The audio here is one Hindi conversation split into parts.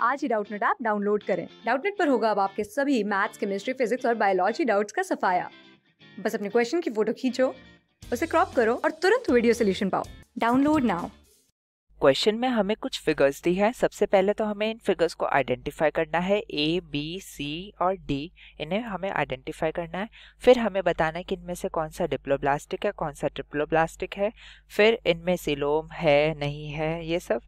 आज ही डाउटनेट ऐप डाउनलोड करें। डाउटनेट पर होगा अब आपके सभी मैथ्स, केमिस्ट्री, फिजिक्स और बायोलॉजी डाउट्स का सफाया। बस अपने क्वेश्चन की फोटो खींचो, उसे क्रॉप करो और तुरंत वीडियो सोल्यूशन पाओ। Download now. क्वेश्चन में हमें कुछ फिगर्स दी है। सबसे पहले तो हमें इन फिगर्स को आइडेंटिफाई करना है, ए, बी, सी और डी, इन्हें हमें आइडेंटिफाई करना है। फिर हमें बताना है कि इनमें से कौन सा डिप्लोब्लास्टिक है, कौन सा ट्रिप्लोब्लास्टिक है, फिर इनमें सीलोम है नहीं है, ये सब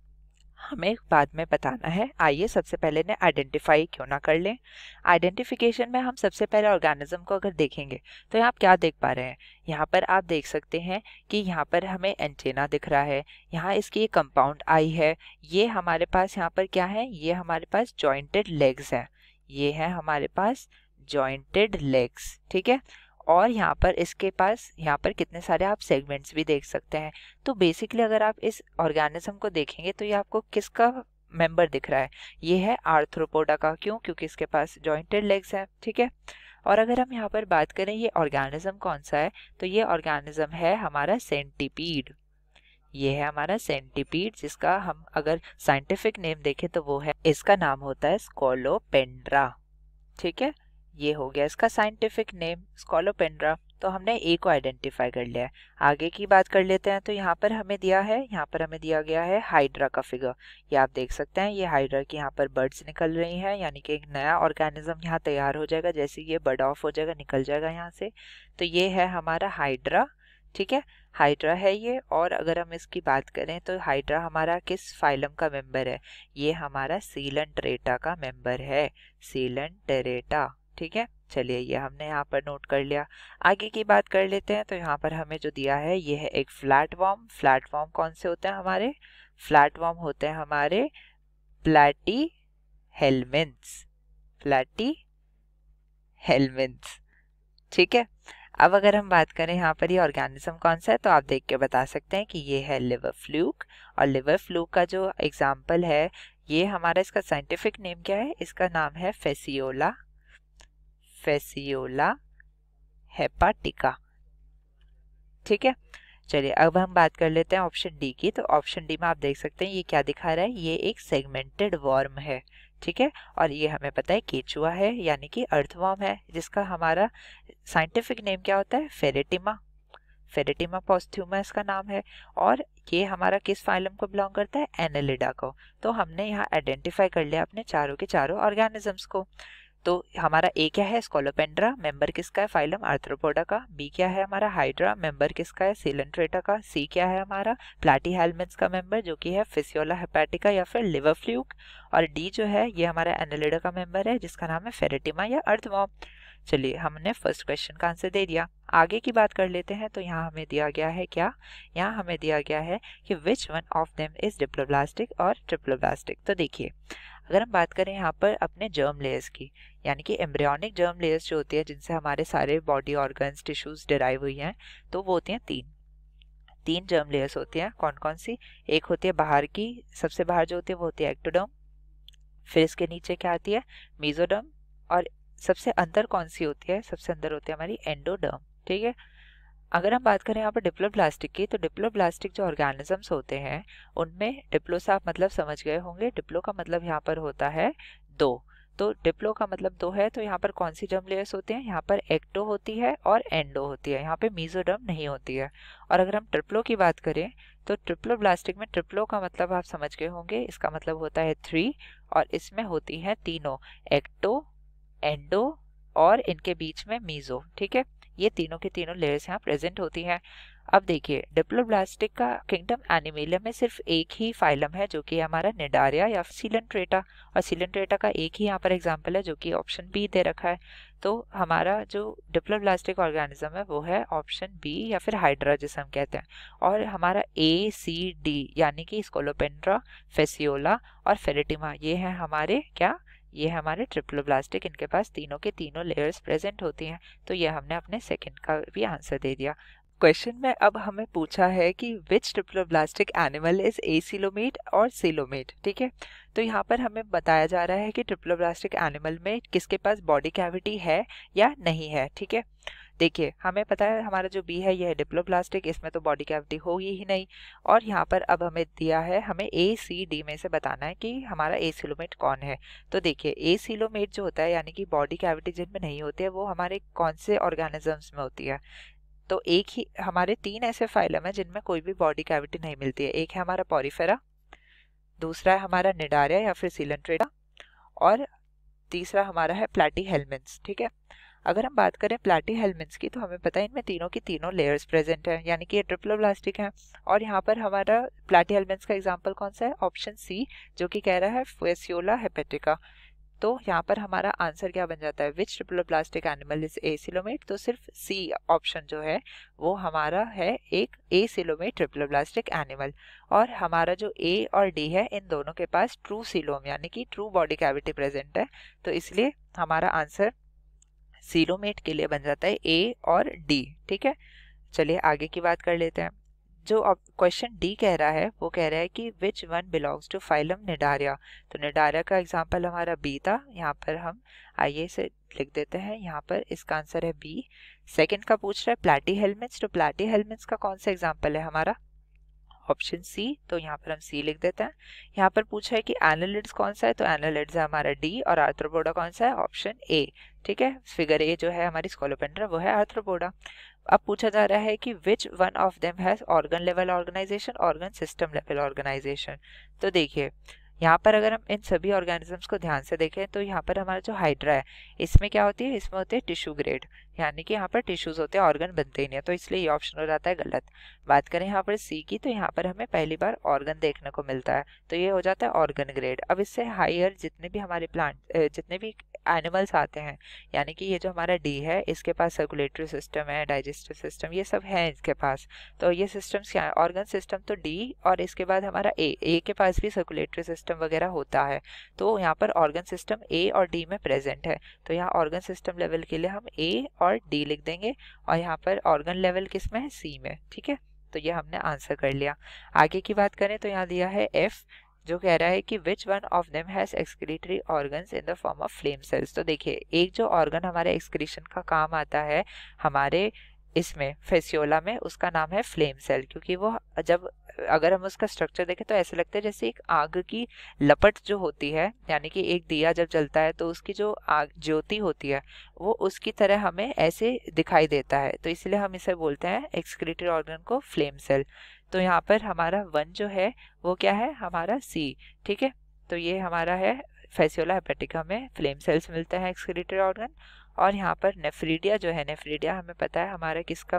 हमें बाद में बताना है। आइए सबसे पहले इन्हें आइडेंटिफाई क्यों ना कर लें। आइडेंटिफिकेशन में हम सबसे पहले ऑर्गेनिज्म को अगर देखेंगे तो यहाँ आप क्या देख पा रहे हैं, यहाँ पर आप देख सकते हैं कि यहाँ पर हमें एंटेना दिख रहा है, यहाँ इसकी कंपाउंड आई है, ये हमारे पास यहाँ पर क्या है, ये हमारे पास जॉइंटेड लेग्स है, ये है हमारे पास जॉइंटेड लेग्स, ठीक है। और यहाँ पर इसके पास यहाँ पर कितने सारे आप सेगमेंट्स भी देख सकते हैं। तो बेसिकली अगर आप इस ऑर्गेनिज्म को देखेंगे तो ये आपको किसका मेंबर दिख रहा है, ये है आर्थ्रोपोडा का। क्यों? क्योंकि इसके पास जॉइंटेड लेग्स हैं, ठीक है। और अगर हम यहाँ पर बात करें ये ऑर्गेनिज्म कौन सा है, तो ये ऑर्गेनिज्म है हमारा सेंटीपीड। ये है हमारा सेंटीपीड, जिसका हम अगर साइंटिफिक नेम देखें तो वो है, इसका नाम होता है स्कोलोपेंड्रा, ठीक है। ये हो गया इसका साइंटिफिक नेम स्कोलोपेंड्रा। तो हमने ए को आइडेंटिफाई कर लिया है। आगे की बात कर लेते हैं। तो यहाँ पर हमें दिया है, यहाँ पर हमें दिया गया है हाइड्रा का फिगर। ये आप देख सकते हैं, ये हाइड्रा की यहाँ पर बर्ड्स निकल रही हैं, यानी कि एक नया ऑर्गेनिज्म यहाँ तैयार हो जाएगा। जैसे ये बर्ड ऑफ हो जाएगा, निकल जाएगा यहाँ से। तो ये है हमारा हाइड्रा, ठीक है, हाइड्रा है ये। और अगर हम इसकी बात करें तो हाइड्रा हमारा किस फाइलम का मेंबर है, ये हमारा सीलंट्रेटा का मेंबर है, सीलंटेरेटा, ठीक है। चलिए ये हमने यहाँ पर नोट कर लिया। आगे की बात कर लेते हैं। तो यहाँ पर हमें जो दिया है ये है एक फ्लैट वर्म। फ्लैट वर्म कौन से होते हैं हमारे, फ्लैट वर्म होते हैं हमारे प्लैटी हेलमिन्थ्स, प्लैटी हेलमिन्थ्स, ठीक है। अब अगर हम बात करें यहाँ पर ये ऑर्गेनिज्म कौन सा है, तो आप देख के बता सकते हैं कि ये है लिवर फ्लूक। और लिवर फ्लूक का जो एग्जाम्पल है, ये हमारा, इसका साइंटिफिक नेम क्या है, इसका नाम है फेसियोला, फेसियोला हेपाटिका, ठीक है। चलिए अब हम बात कर लेते हैं ऑप्शन डी की। तो ऑप्शन डी में आप देख सकते हैं ये क्या दिखा रहा है, ये एक सेगमेंटेड वर्म है, ठीक है। और ये हमें पता है केचुआ है, यानी कि अर्थवर्म है, जिसका हमारा साइंटिफिक नेम क्या होता है, फेरेटिमा, फेरेटिमा पोस्थ्यूमा इसका नाम है। और ये हमारा किस फाइलम को बिलोंग करता है, एनेलिडा को। तो हमने यहाँ आइडेंटिफाई कर लिया अपने चारों के चारों ऑर्गेनिजम्स को। तो हमारा ए क्या है, स्कोलोपेंड्रा, मेंबर किसका है, फाइलम आर्थ्रोपोडा का। बी क्या है हमारा, हाइड्रा, मेंबर किसका है, सीलंट्रेटा का। सी क्या है हमारा, प्लैटीहेलमिन्थ्स का मेंबर, जो कि है फेसियोला हेपाटिका या फिर लिवर फ्लूक। और डी जो है ये हमारा एनेलिडा का मेंबर है, जिसका नाम है फेरेटिमा या अर्थवर्म। चलिए हमने फर्स्ट क्वेश्चन का आंसर दे दिया। आगे की बात कर लेते हैं। तो यहाँ हमें दिया गया है क्या, यहाँ हमें दिया गया है कि which one of them is diploblastic और ट्रिप्लोब्लास्टिक। तो देखिए अगर हम बात करें यहाँ पर अपने जर्म लेयर्स की, यानी कि एम्ब्रियोनिक जर्म लेयर्स जो होती है, जिनसे हमारे सारे बॉडी ऑर्गन्स, टिश्यूज डिराइव हुई हैं, तो वो होती हैं तीन जर्म लेयर्स होती हैं। कौन कौन सी, एक होती है बाहर की, सबसे बाहर जो होती है वो होती है एक्टोडर्म, फिर इसके नीचे क्या आती है, मेसोडर्म, और सबसे अंदर कौन सी होती है, सबसे अंदर होती है हमारी एंडोडर्म, ठीक है। अगर हम बात करें यहाँ पर डिप्लोब्लास्टिक की, तो डिप्लोब्लास्टिक जो ऑर्गेनिजम्स होते हैं उनमें डिप्लो से आप मतलब समझ गए होंगे, डिप्लो का मतलब यहाँ पर होता है दो। तो डिप्लो का मतलब दो है, तो यहाँ पर कौन सी जर्म लेयर्स होते हैं, यहाँ पर एक्टो होती है और एंडो होती है, यहाँ पे मेसोडर्म नहीं होती है। और अगर हम ट्रिप्लो की बात करें तो ट्रिप्लोब्लास्टिक में ट्रिप्लो का मतलब आप समझ गए होंगे, इसका मतलब होता है 3, और इसमें होती है तीनों, एक्टो, एंडो और इनके बीच में मीजो, ठीक है। ये तीनों के तीनों लेयर्स यहाँ प्रेजेंट होती हैं। अब देखिए डिप्लोब्लास्टिक का किंगडम एनिमेलिया में सिर्फ एक ही फाइलम है, जो कि हमारा निडारिया या सीलंट्रेटा, और सीलंट्रेटा का एक ही यहाँ पर एग्जांपल है, जो कि ऑप्शन बी दे रखा है। तो हमारा जो डिप्लोब्लास्टिक ऑर्गेनिज्म है वो है ऑप्शन बी या फिर हाइड्रा जिसे हम कहते हैं। और हमारा ए, सी, डी यानी कि स्कोलोपेंड्रा, फेसियोला और फेरेटिमा, ये है हमारे क्या, ये हमारे ट्रिप्लोब्लास्टिक, इनके पास तीनों के तीनों लेयर्स प्रेजेंट होती हैं। तो ये हमने अपने सेकंड का भी आंसर दे दिया। क्वेश्चन में अब हमें पूछा है कि विच ट्रिप्लोब्लास्टिक एनिमल इज एसिलोमेट और सीलोमेट, ठीक है। तो यहाँ पर हमें बताया जा रहा है कि ट्रिप्लोब्लास्टिक एनिमल में किसके पास बॉडी कैविटी है या नहीं है, ठीक है। देखिए हमें पता है हमारा जो बी है ये है डिप्लोब्लास्टिक, इसमें तो बॉडी कैविटी होगी ही नहीं। और यहाँ पर अब हमें दिया है, हमें ए सी डी में से बताना है कि हमारा एसिलोमेट कौन है। तो देखिए एसिलोमेट जो होता है यानी कि बॉडी कैविटी जिनमें नहीं होती है वो हमारे कौन से ऑर्गेनिजम्स में होती है। तो एक ही हमारे 3 ऐसे फाइलम है जिनमें कोई भी बॉडी कैविटी नहीं मिलती है। एक है हमारा पॉरीफेरा, दूसरा है हमारा निडारिया या फिर सीलेंट्रेटा, और तीसरा हमारा है प्लैटीहेल्मिन्थ्स। ठीक है, अगर हम बात करें प्लैटीहेल्मिन्थ्स की तो हमें पता है इनमें तीनों की तीनों लेयर्स प्रेजेंट है, यानी कि ये ट्रिप्लोब्लास्टिक है। और यहाँ पर हमारा प्लैटीहेल्मिन्थ्स का एग्जांपल कौन सा है, ऑप्शन सी, जो कि कह रहा है फेसियोला हेपेटिका। तो यहाँ पर हमारा आंसर क्या बन जाता है, विच ट्रिप्लोब्लास्टिक एनिमल इज एसिलोमेट। तो सिर्फ सी ऑप्शन जो है वो हमारा है एक एसिलोमेट ट्रिप्लोब्लास्टिक एनिमल। और हमारा जो ए और डी है इन दोनों के पास ट्रू सीलोम यानी कि ट्रू बॉडी कैविटी प्रेजेंट है, तो इसलिए हमारा आंसर सीलोमेट के लिए बन जाता है ए और डी। ठीक है, चलिए आगे की बात कर लेते हैं। जो अब क्वेश्चन डी कह रहा है वो कह रहा है कि which one belongs to phylum cnidaria. तो निडारिया का एग्जांपल हमारा बी था, यहाँ पर हम आइए से लिख देते हैं, यहाँ पर इसका आंसर है बी। सेकंड का पूछ रहा है प्लैटीहेल्मिन्थ्स, तो प्लैटीहेल्मिन्थ्स का कौन सा एग्जांपल है हमारा, ऑप्शन सी, तो यहाँ पर हम सी लिख देते हैं। यहाँ पर पूछा है कि एनालिड्स कौन सा है, तो एनालिड्स है हमारा डी, और आर्थ्रोपोडा कौन सा है, ऑप्शन ए। ठीक है, फिगर ए जो है हमारी स्कोलोपेंड्रा वो है आर्थ्रोपोडा। अब पूछा जा रहा है कि which one of them has organ level organization, organ system level organization. तो देखिए यहाँ पर अगर हम इन सभी ऑर्गेनिजम्स को ध्यान से देखें तो यहाँ पर हमारा जो हाइड्रा है इसमें क्या होती है, इसमें होते हैं टिश्यू ग्रेड, यानी कि यहाँ पर टिश्यूज होते हैं, ऑर्गन बनते ही नहीं है, तो इसलिए ये ऑप्शन हो जाता है गलत। बात करें यहाँ पर सी की, तो यहाँ पर हमें पहली बार ऑर्गन देखने को मिलता है, तो ये हो जाता है ऑर्गन ग्रेड। अब इससे हायर जितने भी हमारे प्लांट जितने भी एनिमल्स आते हैं, यानी कि ये जो हमारा डी है इसके पास सर्कुलेटरी सिस्टम है, डाइजेस्टिव सिस्टम, ये सब है इसके पास। तो ये सिस्टम्स क्या है, ऑर्गन सिस्टम तो डी, और इसके बाद हमारा ए के पास भी सर्कुलेटरी सिस्टम वगैरह होता है, तो यहाँ पर ऑर्गन सिस्टम ए और डी में प्रेजेंट है। तो यहाँ ऑर्गन सिस्टम लेवल के लिए हम ए और डी लिख देंगे, और यहाँ पर ऑर्गन लेवल किस में है, सी में। ठीक है, तो ये हमने आंसर कर लिया। आगे की बात करें तो यहाँ दिया है एफ, जो कह रहा है कि which one of them has excretory organs in the form of flame cells. तो देखिए एक जो ऑर्गन हमारे एक्सक्रीशन का काम आता है हमारे इसमें फेसियोला में, उसका नाम है फ्लेम सेल, क्योंकि वो जब अगर हम उसका स्ट्रक्चर देखें तो ऐसे लगता है जैसे एक आग की लपट जो होती है, यानी कि एक दिया जब जलता है तो उसकी जो आग ज्योति होती है वो उसकी तरह हमें ऐसे दिखाई देता है, तो इसलिए हम इसे बोलते हैं एक्सक्रीटरी ऑर्गन को फ्लेम सेल। तो यहाँ पर हमारा वन जो है वो क्या है, हमारा सी। ठीक है, तो ये हमारा है फेसियोला हेपेटिका में फ्लेम सेल्स मिलते हैं एक्सक्रीटरी ऑर्गन। और यहाँ पर नेफ्रीडिया जो है, नेफ्रीडिया हमें पता है हमारा किसका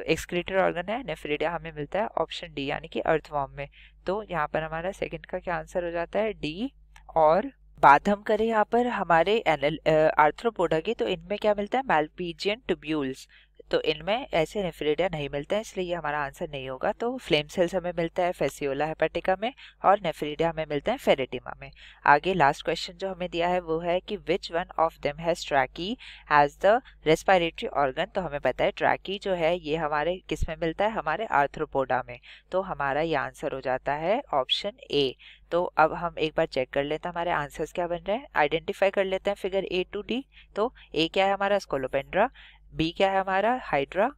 एक्सक्रीटरी ऑर्गन है, नेफ्रीडिया हमें मिलता है ऑप्शन डी यानी कि अर्थवॉर्म में। तो यहाँ पर हमारा सेकंड का क्या आंसर हो जाता है, डी। और बात हम करें यहाँ पर हमारे आर्थ्रोपोडा की, तो इनमें क्या मिलता है, मैल्पीजियन ट्यूब्यूल्स, तो इनमें ऐसे नेफ्रीडिया नहीं मिलता है, इसलिए ये हमारा आंसर नहीं होगा। तो फ्लेम सेल्स हमें मिलता है फेसियोला हेपेटिका में, और नेफ्रीडिया हमें मिलता है फेरेटिमा में। आगे लास्ट क्वेश्चन जो हमें दिया है वो है कि which one of them has trachea as the respiratory organ. तो हमें पता है ट्रैकी जो है ये हमारे किस में मिलता है, हमारे आर्थ्रोपोडा में, तो हमारा ये आंसर हो जाता है ऑप्शन ए। तो अब हम एक बार चेक कर लेते हैं हमारे आंसर्स क्या बन रहे हैं, आइडेंटिफाई कर लेते हैं फिगर ए टू डी। तो ए क्या है हमारा स्कोलोपेंड्रा, बी क्या है हमारा हाइड्रा,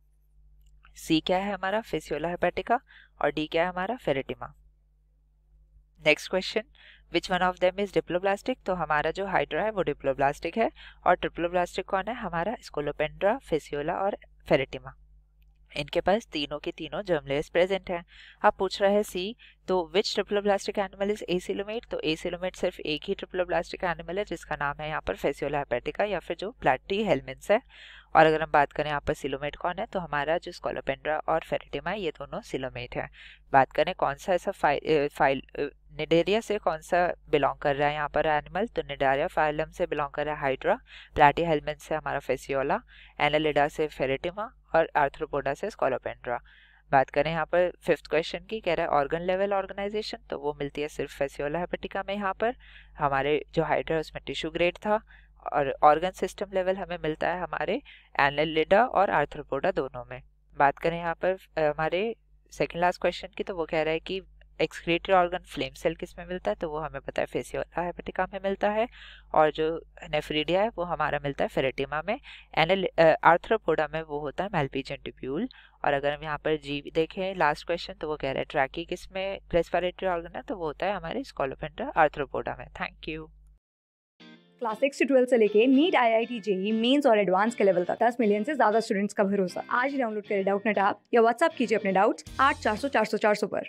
सी क्या है हमारा फेसियोला हेपेटिका, और डी क्या है हमारा Pheretima. Next question, which one of them is diploblastic. तो हमारा जो हाइड्रा है वो डिप्लोब्लास्टिक है, और ट्रिप्लोब्लास्टिक कौन है, हमारा स्कोलोपेंड्रा, फेसियोला और फेरेटिमा। इनके पास तीनों के तीनों जर्म लेयर्स प्रेजेंट हैं। अब पूछ रहा है सी, तो विच ट्रिप्लोब्लास्टिक एनिमल इज एसिलोमेट। तो एसिलोमेट सिर्फ एक ही ट्रिप्लोब्लास्टिक एनिमल है जिसका नाम है यहाँ पर फेसियोला हेपेटिका या फिर जो प्लैटीहेल्मिन्थ्स है। और अगर हम बात करें यहाँ पर सिलोमेट कौन है, तो हमारा जो स्कोलोपेंड्रा और फेरेटिमा ये दोनों सिलोमेट है। बात करें कौन सा ऐसा निडारिया से कौन सा बिलोंग कर रहा है यहाँ पर एनिमल, तो निडारिया फाइलम से बिलोंग कर रहा है हाइड्रा, प्लैटीहेल्मिन्थ्स से हमारा फेसियोला, एनालिडा से फेरेटिमा, और आर्थ्रोपोडा से स्कोलोपेंड्रा। बात करें यहाँ पर फिफ्थ क्वेश्चन की, कह रहा है ऑर्गन लेवल ऑर्गेनाइजेशन, तो वो मिलती है सिर्फ फेसियोला हेपेटिका में। यहाँ पर हमारे जो हाइड्रा है उसमें टिश्यू ग्रेड था, और ऑर्गन सिस्टम लेवल हमें मिलता है हमारे एनालिडा और आर्थ्रोपोडा दोनों में। बात करें यहाँ पर हमारे सेकंड लास्ट क्वेश्चन की, तो वो कह रहा है कि एक्सक्रीटरी ऑर्गन फ्लेम सेल किस में मिलता है, तो वो हमें पता है फेसियोला हेपेटिका में मिलता है, और जो नेफ्रीडिया है वो हमारा मिलता है फेरेटिमा में। आर्थ्रोपोडा में वो होता है मैल्पिजियन ट्यूब्यूल। और अगर हम यहाँ पर जी देखें लास्ट क्वेश्चन, तो वो कह रहे हैं ट्रैकी किस में रेस्पिरेटरी ऑर्गन है, तो वो होता है हमारे स्कोलोपेंड्रा आर्थ्रोपोडा में। Thank you. क्लास 6 से 12 से लेके नीट, IIT, JEE मेंस और एडवांस के लेवल तक 10 मिलियन से ज्यादा स्टूडेंट्स का भरोसा। आज ही डाउनलोड करें डाउटनेट ऐप या व्हाट्सएप कीजिए अपने डाउट्स 8400 400 400 पर।